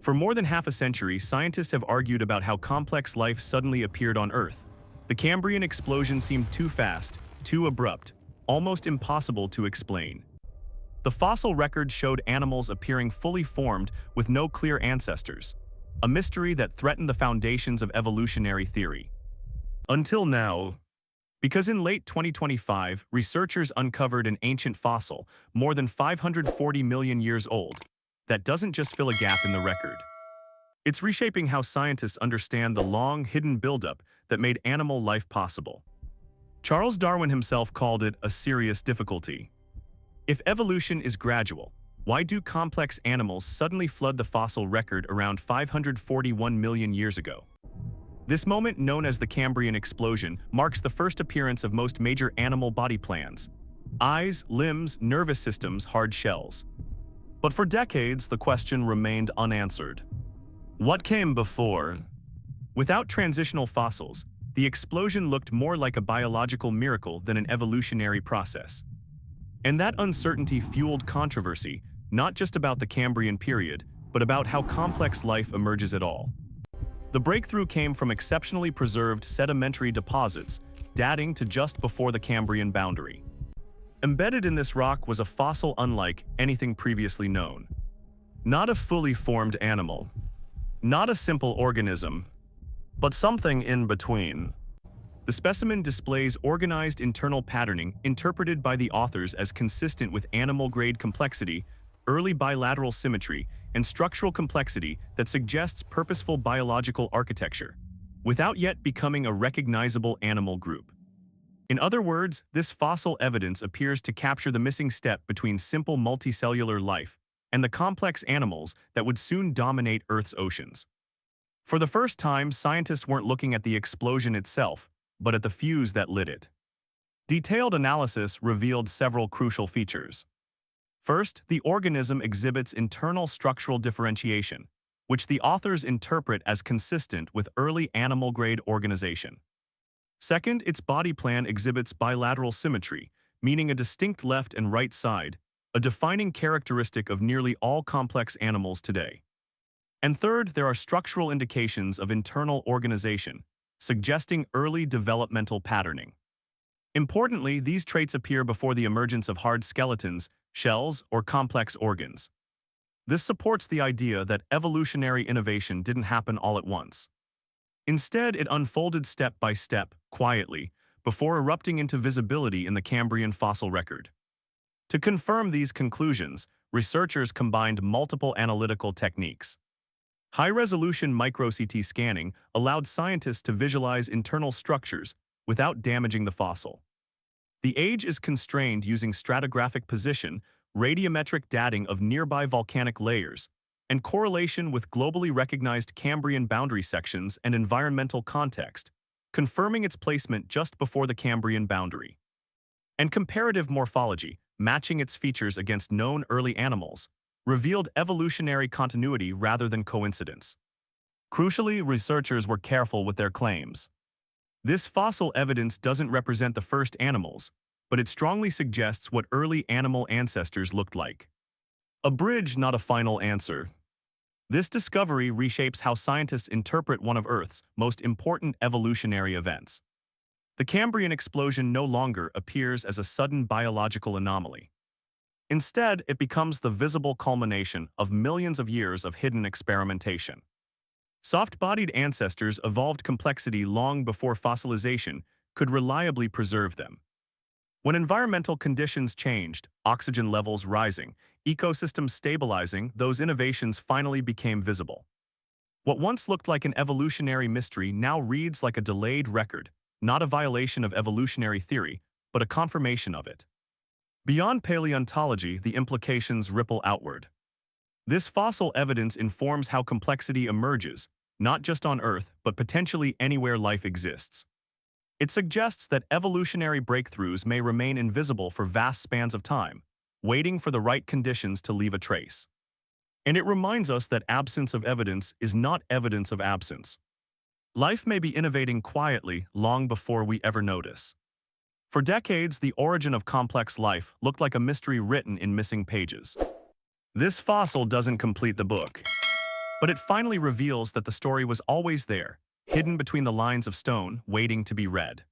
For more than half a century, scientists have argued about how complex life suddenly appeared on Earth. The Cambrian explosion seemed too fast, too abrupt, almost impossible to explain. The fossil record showed animals appearing fully formed with no clear ancestors, a mystery that threatened the foundations of evolutionary theory. Until now, because in late 2025, researchers uncovered an ancient fossil, more than 540 million years old, that doesn't just fill a gap in the record. It's reshaping how scientists understand the long, hidden buildup that made animal life possible. Charles Darwin himself called it a serious difficulty. If evolution is gradual, why do complex animals suddenly flood the fossil record around 541 million years ago? This moment, known as the Cambrian Explosion, marks the first appearance of most major animal body plans: eyes, limbs, nervous systems, hard shells. But for decades, the question remained unanswered. What came before? Without transitional fossils, the explosion looked more like a biological miracle than an evolutionary process. And that uncertainty fueled controversy, not just about the Cambrian period, but about how complex life emerges at all. The breakthrough came from exceptionally preserved sedimentary deposits, dating to just before the Cambrian boundary. Embedded in this rock was a fossil unlike anything previously known. Not a fully formed animal, not a simple organism, but something in between. The specimen displays organized internal patterning interpreted by the authors as consistent with animal-grade complexity, early bilateral symmetry, and structural complexity that suggests purposeful biological architecture, without yet becoming a recognizable animal group. In other words, this fossil evidence appears to capture the missing step between simple multicellular life and the complex animals that would soon dominate Earth's oceans. For the first time, scientists weren't looking at the explosion itself, but at the fuse that lit it. Detailed analysis revealed several crucial features. First, the organism exhibits internal structural differentiation, which the authors interpret as consistent with early animal-grade organization. Second, its body plan exhibits bilateral symmetry, meaning a distinct left and right side, a defining characteristic of nearly all complex animals today. And third, there are structural indications of internal organization, suggesting early developmental patterning. Importantly, these traits appear before the emergence of hard skeletons, shells, or complex organs. This supports the idea that evolutionary innovation didn't happen all at once. Instead, it unfolded step by step, quietly, before erupting into visibility in the Cambrian fossil record. To confirm these conclusions, researchers combined multiple analytical techniques. High-resolution micro-CT scanning allowed scientists to visualize internal structures without damaging the fossil. The age is constrained using stratigraphic position, radiometric dating of nearby volcanic layers, and correlation with globally recognized Cambrian boundary sections and environmental context, confirming its placement just before the Cambrian boundary. And comparative morphology, matching its features against known early animals, revealed evolutionary continuity rather than coincidence. Crucially, researchers were careful with their claims. This fossil evidence doesn't represent the first animals, but it strongly suggests what early animal ancestors looked like. A bridge, not a final answer. This discovery reshapes how scientists interpret one of Earth's most important evolutionary events. The Cambrian explosion no longer appears as a sudden biological anomaly. Instead, it becomes the visible culmination of millions of years of hidden experimentation. Soft-bodied ancestors evolved complexity long before fossilization could reliably preserve them. When environmental conditions changed, oxygen levels rising, ecosystems stabilizing, those innovations finally became visible. What once looked like an evolutionary mystery now reads like a delayed record, not a violation of evolutionary theory, but a confirmation of it. Beyond paleontology, the implications ripple outward. This fossil evidence informs how complexity emerges, not just on Earth, but potentially anywhere life exists. It suggests that evolutionary breakthroughs may remain invisible for vast spans of time, waiting for the right conditions to leave a trace. And it reminds us that absence of evidence is not evidence of absence. Life may be innovating quietly long before we ever notice. For decades, the origin of complex life looked like a mystery written in missing pages. This fossil doesn't complete the book. But it finally reveals that the story was always there, hidden between the lines of stone, waiting to be read.